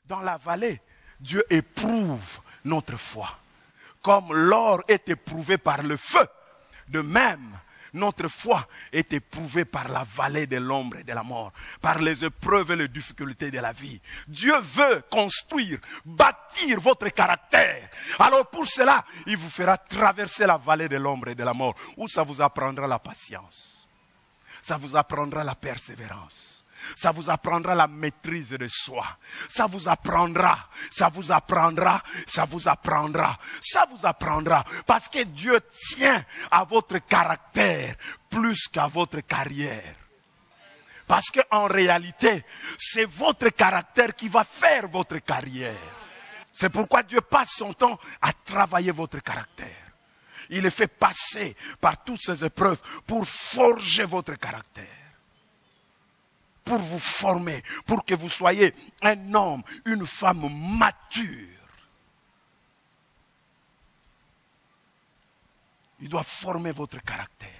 Dans la vallée, Dieu éprouve notre foi. Comme l'or est éprouvé par le feu, de même, notre foi est éprouvée par la vallée de l'ombre et de la mort, par les épreuves et les difficultés de la vie. Dieu veut construire, bâtir votre caractère. Alors pour cela, il vous fera traverser la vallée de l'ombre et de la mort, où ça vous apprendra la patience, ça vous apprendra la persévérance. Ça vous apprendra la maîtrise de soi. Ça vous apprendra. Parce que Dieu tient à votre caractère plus qu'à votre carrière. Parce qu'en réalité, c'est votre caractère qui va faire votre carrière. C'est pourquoi Dieu passe son temps à travailler votre caractère. Il le fait passer par toutes ces épreuves pour forger votre caractère. Pour vous former, pour que vous soyez un homme, une femme mature. Il doit former votre caractère.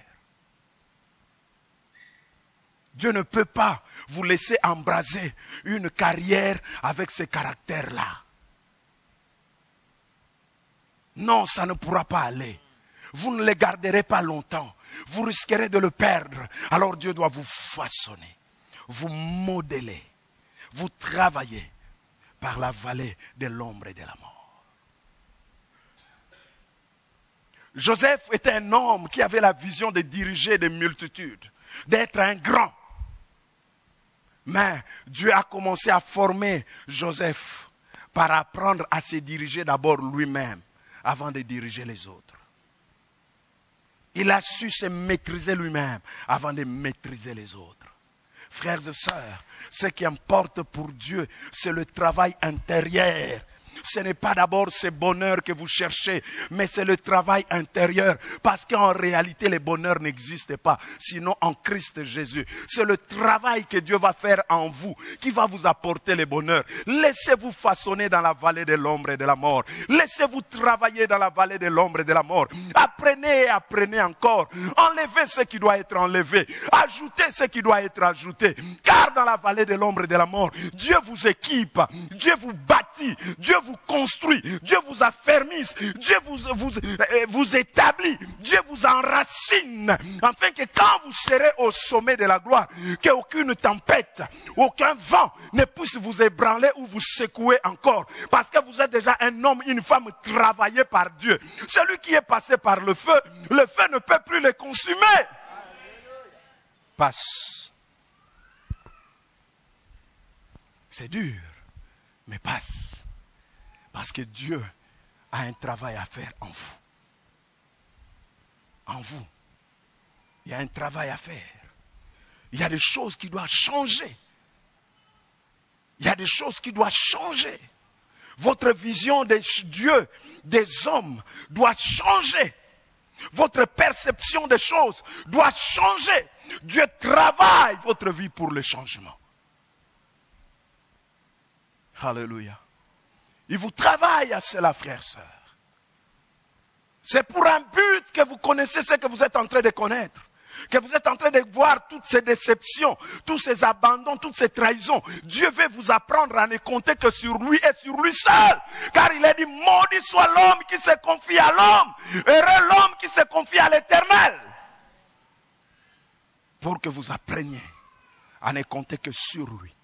Dieu ne peut pas vous laisser embraser une carrière avec ce caractère-là. Non, ça ne pourra pas aller. Vous ne le garderez pas longtemps. Vous risquerez de le perdre. Alors Dieu doit vous façonner. Vous modelez, vous travaillez par la vallée de l'ombre et de la mort. Joseph était un homme qui avait la vision de diriger des multitudes, d'être un grand. Mais Dieu a commencé à former Joseph par apprendre à se diriger d'abord lui-même avant de diriger les autres. Il a su se maîtriser lui-même avant de maîtriser les autres. Frères et sœurs, ce qui importe pour Dieu, c'est le travail intérieur. Ce n'est pas d'abord ce bonheur que vous cherchez, mais c'est le travail intérieur. Parce qu'en réalité, le bonheur n'existe pas, sinon en Christ Jésus. C'est le travail que Dieu va faire en vous qui va vous apporter le bonheur. Laissez-vous façonner dans la vallée de l'ombre et de la mort. Laissez-vous travailler dans la vallée de l'ombre et de la mort. Apprenez et apprenez encore. Enlevez ce qui doit être enlevé. Ajoutez ce qui doit être ajouté. Car dans la vallée de l'ombre et de la mort, Dieu vous équipe, Dieu vous bâtit, Dieu vous construit, Dieu vous affermisse, Dieu vous établit, Dieu vous enracine, afin que quand vous serez au sommet de la gloire, qu'aucune tempête, aucun vent ne puisse vous ébranler ou vous secouer encore, parce que vous êtes déjà un homme, une femme travaillé par Dieu. Celui qui est passé par le feu ne peut plus le consumer. Passe. C'est dur, mais passe. Parce que Dieu a un travail à faire en vous. En vous. Il y a un travail à faire. Il y a des choses qui doivent changer. Il y a des choses qui doivent changer. Votre vision de Dieu, des hommes, doit changer. Votre perception des choses doit changer. Dieu travaille votre vie pour le changement. Alléluia. Il vous travaille à cela, frères, sœurs. C'est pour un but que vous connaissez ce que vous êtes en train de connaître. Que vous êtes en train de voir toutes ces déceptions, tous ces abandons, toutes ces trahisons. Dieu veut vous apprendre à ne compter que sur lui et sur lui seul. Car il a dit, maudit soit l'homme qui se confie à l'homme. Heureux l'homme qui se confie à l'Éternel. Pour que vous appreniez à ne compter que sur lui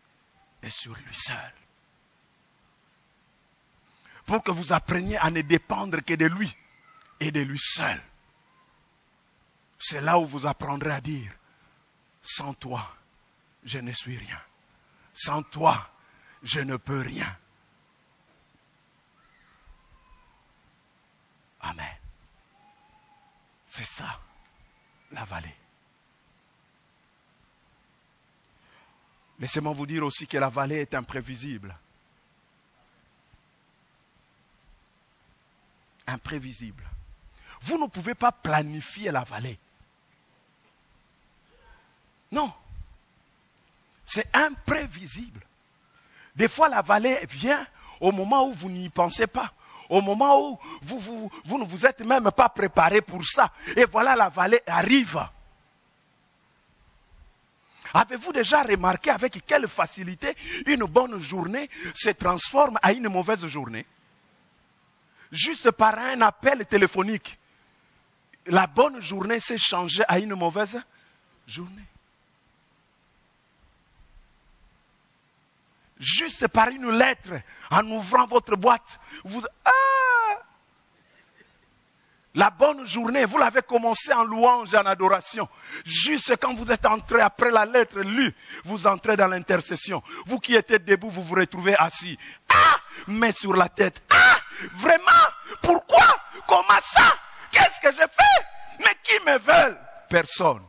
et sur lui seul. Pour que vous appreniez à ne dépendre que de lui et de lui seul. C'est là où vous apprendrez à dire, sans toi, je ne suis rien. Sans toi, je ne peux rien. Amen. C'est ça, la vallée. Laissez-moi vous dire aussi que la vallée est imprévisible. Imprévisible. Vous ne pouvez pas planifier la vallée. Non. C'est imprévisible. Des fois, la vallée vient au moment où vous n'y pensez pas. Au moment où vous ne vous êtes même pas préparé pour ça. Et voilà, la vallée arrive. Avez-vous déjà remarqué avec quelle facilité une bonne journée se transforme à une mauvaise journée? Juste par un appel téléphonique, la bonne journée s'est changée à une mauvaise journée. Juste par une lettre, en ouvrant votre boîte, la bonne journée, vous l'avez commencé en louange et en adoration. Juste quand vous êtes entré après la lettre lue, vous entrez dans l'intercession. Vous qui étiez debout, vous vous retrouvez assis. Main sur la tête. Vraiment? Pourquoi? Comment ça? Qu'est-ce que j'ai fait? Mais qui me veut? Personne.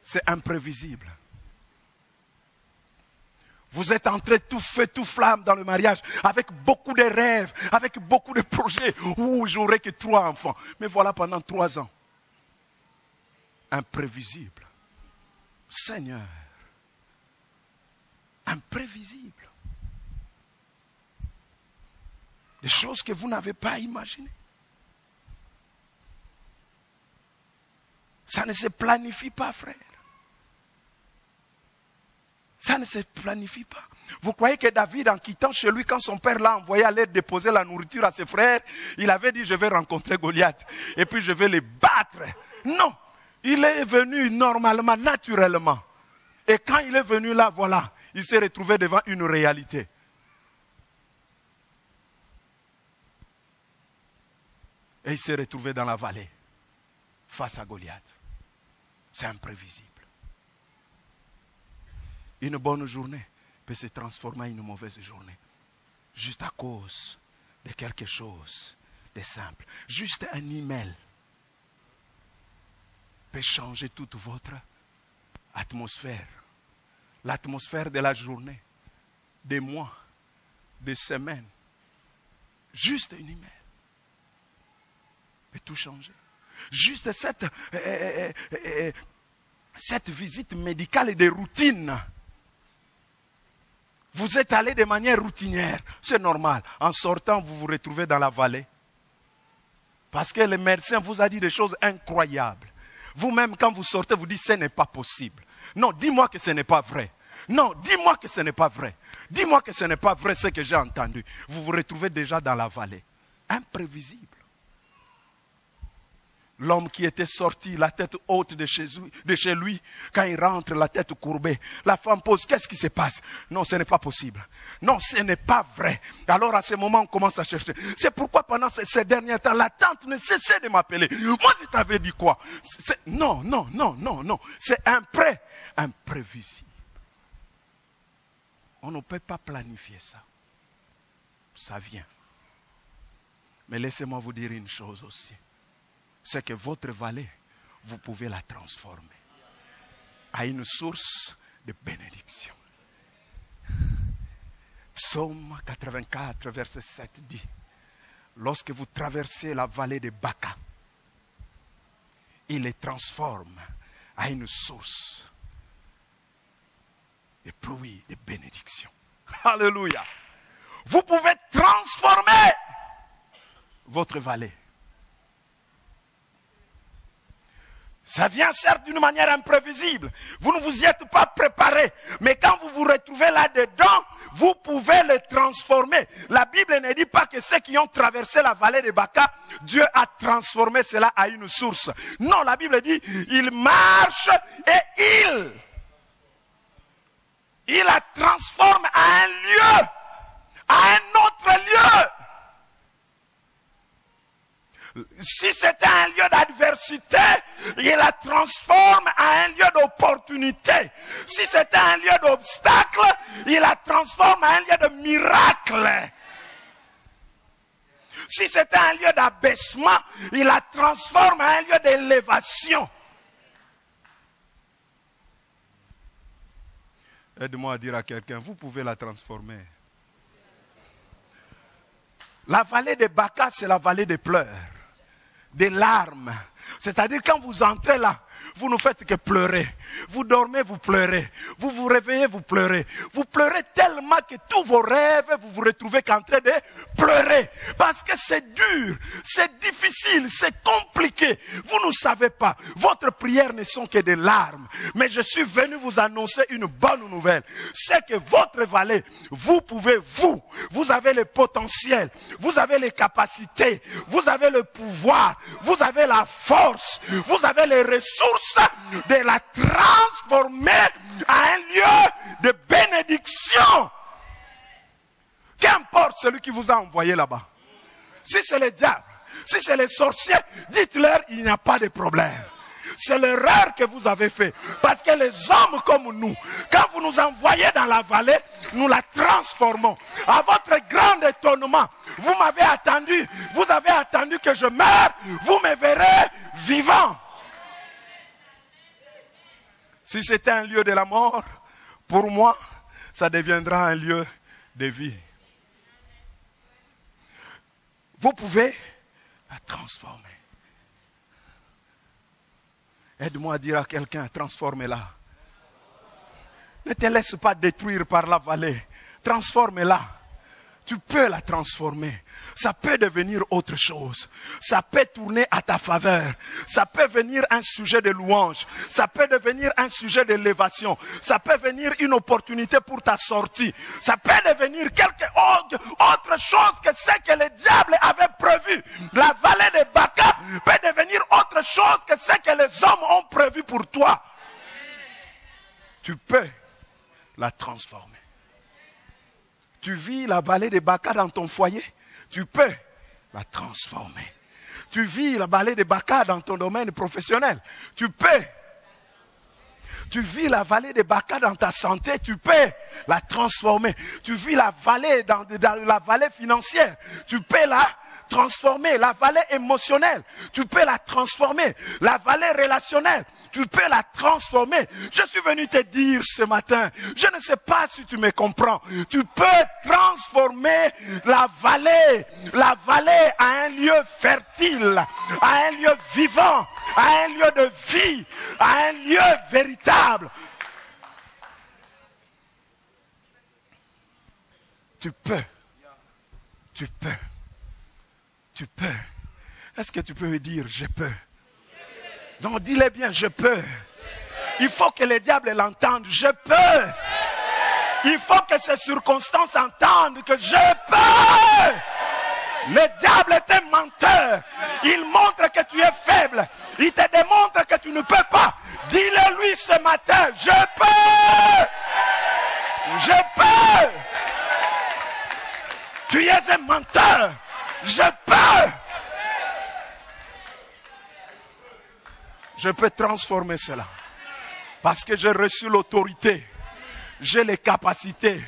C'est imprévisible. Vous êtes entré tout feu, tout flamme dans le mariage, avec beaucoup de rêves, avec beaucoup de projets. J'aurai que 3 enfants. Mais voilà pendant 3 ans. Imprévisible. Seigneur. Imprévisible. Des choses que vous n'avez pas imaginées. Ça ne se planifie pas, frère. Ça ne se planifie pas. Vous croyez que David, en quittant chez lui, quand son père l'a envoyé aller déposer la nourriture à ses frères, il avait dit, je vais rencontrer Goliath et puis je vais les battre. Non, il est venu normalement, naturellement. Et quand il est venu là, voilà, il s'est retrouvé devant une réalité. Et il s'est retrouvé dans la vallée, face à Goliath. C'est imprévisible. Une bonne journée peut se transformer en une mauvaise journée. Juste à cause de quelque chose de simple. Juste un email peut changer toute votre atmosphère. L'atmosphère de la journée, des mois, des semaines. Juste un email peut tout changer. Juste cette visite médicale et de routine. Vous êtes allé de manière routinière. C'est normal. En sortant, vous vous retrouvez dans la vallée. Parce que le médecin vous a dit des choses incroyables. Vous-même, quand vous sortez, vous dites, ce n'est pas possible. Non, dis-moi que ce n'est pas vrai. Non, dis-moi que ce n'est pas vrai. Dis-moi que ce n'est pas vrai ce que j'ai entendu. Vous vous retrouvez déjà dans la vallée. Imprévisible. L'homme qui était sorti, la tête haute de chez lui, quand il rentre, la tête courbée. La femme pose, qu'est-ce qui se passe? Non, ce n'est pas possible. Non, ce n'est pas vrai. Alors à ce moment, on commence à chercher. C'est pourquoi pendant ces derniers temps, la tante ne cessait de m'appeler. Moi, je t'avais dit quoi? Non. C'est imprévisible. On ne peut pas planifier ça. Ça vient. Mais laissez-moi vous dire une chose aussi. C'est que votre vallée, vous pouvez la transformer à une source de bénédiction. Psaume 84, verset 7 dit, lorsque vous traversez la vallée de Baca, il les transforme à une source de pluie, de bénédiction. Alléluia. Vous pouvez transformer votre vallée. Ça vient certes d'une manière imprévisible. Vous ne vous y êtes pas préparé. Mais quand vous vous retrouvez là-dedans, vous pouvez le transformer. La Bible ne dit pas que ceux qui ont traversé la vallée de Baca, Dieu a transformé cela à une source. Non, la Bible dit, il marche et il la transforme à un lieu, à un autre lieu. Si c'était un lieu d'adversité, il la transforme à un lieu d'opportunité. Si c'était un lieu d'obstacle, il la transforme à un lieu de miracle. Si c'était un lieu d'abaissement, il la transforme à un lieu d'élévation. Aide-moi à dire à quelqu'un, vous pouvez la transformer. La vallée de Baca, c'est la vallée des pleurs, des larmes, C'est-à-dire quand vous entrez là, vous ne faites que pleurer. Vous dormez, vous pleurez. Vous vous réveillez, vous pleurez. Vous pleurez tellement que tous vos rêves, vous vous retrouvez qu'en train de pleurer. Parce que c'est dur, c'est difficile, c'est compliqué. Vous ne savez pas. Votre prière ne sont que des larmes. Mais je suis venu vous annoncer une bonne nouvelle. C'est que votre vallée, vous pouvez, vous avez le potentiel, vous avez les capacités, vous avez le pouvoir, vous avez la force, vous avez les ressources de la transformer à un lieu de bénédiction. Qu'importe celui qui vous a envoyé là-bas. Si c'est le diable, si c'est les sorciers, dites-leur il n'y a pas de problème. C'est l'erreur que vous avez fait. Parce que les hommes comme nous, quand vous nous envoyez dans la vallée, nous la transformons. À votre grand étonnement, vous m'avez attendu, vous avez attendu que je meure, vous me verrez vivant. Si c'était un lieu de la mort, pour moi, ça deviendra un lieu de vie. Vous pouvez la transformer. Aide-moi à dire à quelqu'un, transforme-la. Ne te laisse pas détruire par la vallée. Transforme-la. Tu peux la transformer. Ça peut devenir autre chose. Ça peut tourner à ta faveur. Ça peut devenir un sujet de louange. Ça peut devenir un sujet d'élévation. Ça peut devenir une opportunité pour ta sortie. Ça peut devenir quelque autre chose que ce que le diable avait prévu. La vallée de Baca peut devenir autre chose que ce que les hommes ont prévu pour toi. Tu peux la transformer. Tu vis la vallée de Baca dans ton foyer, tu peux la transformer. Tu vis la vallée de Baca dans ton domaine professionnel, tu peux. Tu vis la vallée de Baca dans ta santé, tu peux la transformer. Tu vis la vallée dans la vallée financière, tu peux la transformer. La vallée émotionnelle, tu peux la transformer. La vallée relationnelle, tu peux la transformer. Je suis venu te dire ce matin, je ne sais pas si tu me comprends, tu peux transformer la vallée à un lieu fertile, à un lieu vivant, à un lieu de vie, à un lieu véritable. Tu peux. Est-ce que tu peux me dire je peux? Non, dis-le bien, je peux. Il faut que le diable l'entende, je peux. Il faut que ces circonstances entendent que je peux. Le diable est un menteur. Il montre que tu es faible. Il te démontre que tu ne peux pas. Dis-le lui ce matin, je peux. Je peux. Tu es un menteur. Je peux. Je peux transformer cela. Parce que j'ai reçu l'autorité. J'ai les capacités.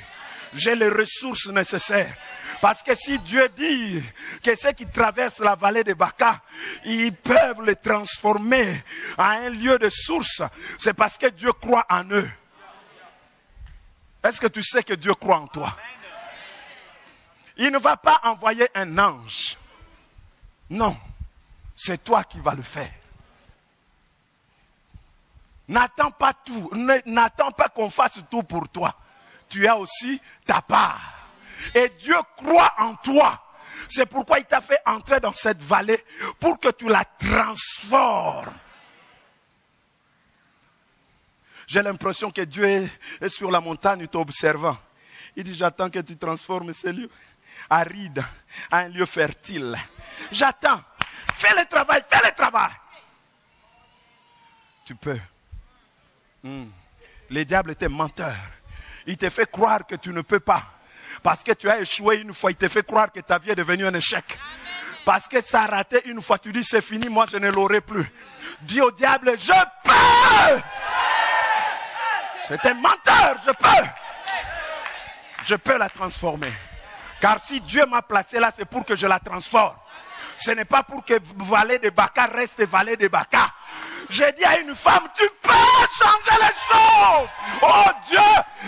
J'ai les ressources nécessaires. Parce que si Dieu dit que ceux qui traversent la vallée de Baca, ils peuvent les transformer à un lieu de source, c'est parce que Dieu croit en eux. Est-ce que tu sais que Dieu croit en toi? Il ne va pas envoyer un ange. Non, c'est toi qui vas le faire. N'attends pas tout, n'attends pas qu'on fasse tout pour toi. Tu as aussi ta part. Et Dieu croit en toi. C'est pourquoi il t'a fait entrer dans cette vallée pour que tu la transformes. J'ai l'impression que Dieu est sur la montagne t'observant. Il dit, j'attends que tu transformes ce lieu aride en un lieu fertile. J'attends. Fais le travail, fais le travail. Tu peux. Le diable est un menteur. Il te fait croire que tu ne peux pas. Parce que tu as échoué une fois, il te fait croire que ta vie est devenue un échec. Parce que ça a raté une fois, tu dis c'est fini, moi je ne l'aurai plus. Dis au diable, je peux. C'est un menteur, je peux. Je peux la transformer. Car si Dieu m'a placé là, c'est pour que je la transforme. Ce n'est pas pour que vallée de Baca reste vallée de Baca. J'ai dit à une femme, tu peux changer les choses. Oh Dieu,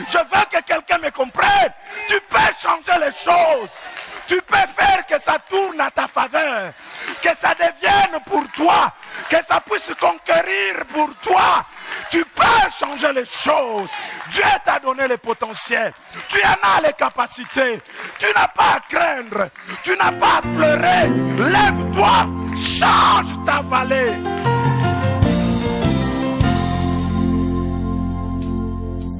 je veux que quelqu'un me comprenne. Tu peux changer les choses. Tu peux faire que ça tourne à ta faveur. Que ça devienne pour toi Que ça puisse conquérir pour toi. Tu peux changer les choses. Dieu t'a donné le potentiel. Tu en as les capacités. Tu n'as pas à craindre. Tu n'as pas à pleurer. Lève-toi. Change ta vallée